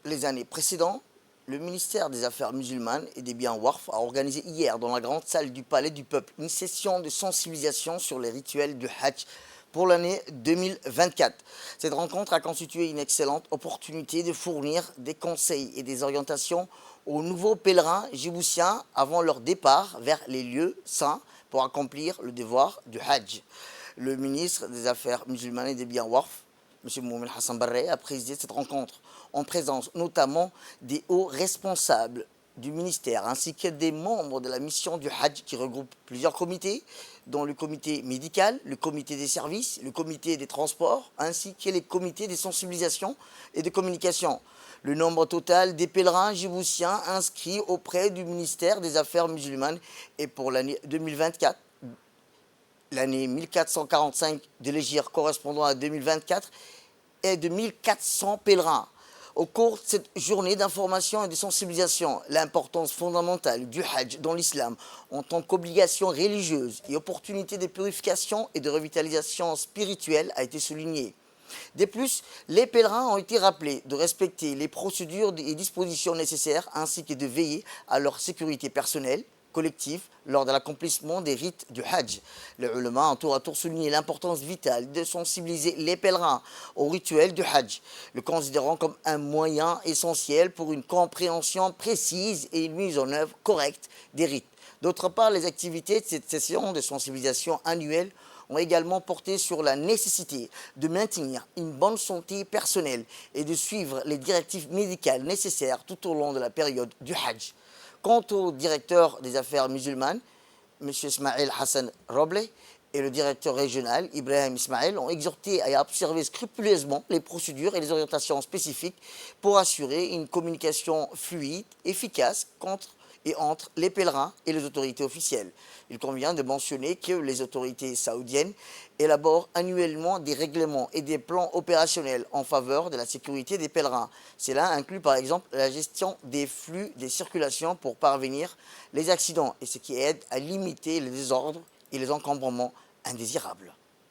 les années précédentes, le ministère des Affaires musulmanes et des biens Waqf a organisé hier dans la grande salle du Palais du Peuple une session de sensibilisation sur les rituels du Hajj pour l'année 2024. Cette rencontre a constitué une excellente opportunité de fournir des conseils et des orientations aux nouveaux pèlerins djiboutiens avant leur départ vers les lieux saints pour accomplir le devoir du Hajj. Le ministre des Affaires musulmanes et des biens Waqf, M. Mohamed Hassan Barre, a présidé cette rencontre en présence notamment des hauts responsables du ministère ainsi que des membres de la mission du Hajj qui regroupe plusieurs comités, dont le comité médical, le comité des services, le comité des transports ainsi que les comités de sensibilisation et de communication. Le nombre total des pèlerins djiboutiens inscrits auprès du ministère des Affaires musulmanes est pour l'année 2024 l'année 1445 de l'hégire correspondant à 2024 est de 1400 pèlerins. Au cours de cette journée d'information et de sensibilisation, l'importance fondamentale du Hajj dans l'islam en tant qu'obligation religieuse et opportunité de purification et de revitalisation spirituelle a été soulignée. De plus, les pèlerins ont été rappelés de respecter les procédures et dispositions nécessaires ainsi que de veiller à leur sécurité personnelle, collective lors de l'accomplissement des rites du Hajj. Les ulama ont tour à tour souligné l'importance vitale de sensibiliser les pèlerins au rituel du Hajj, le considérant comme un moyen essentiel pour une compréhension précise et une mise en œuvre correcte des rites. D'autre part, les activités de cette session de sensibilisation annuelle ont également porté sur la nécessité de maintenir une bonne santé personnelle et de suivre les directives médicales nécessaires tout au long de la période du Hajj. Quant au directeur des affaires musulmanes, M. Ismaël Hassan Roble, et le directeur régional, Ibrahim Ismaël, ont exhorté à observer scrupuleusement les procédures et les orientations spécifiques pour assurer une communication fluide, efficace entre les pèlerins et les autorités officielles. Il convient de mentionner que les autorités saoudiennes élaborent annuellement des règlements et des plans opérationnels en faveur de la sécurité des pèlerins. Cela inclut par exemple la gestion des flux des circulations pour parvenir les accidents et ce qui aide à limiter les désordres et les encombrements indésirables.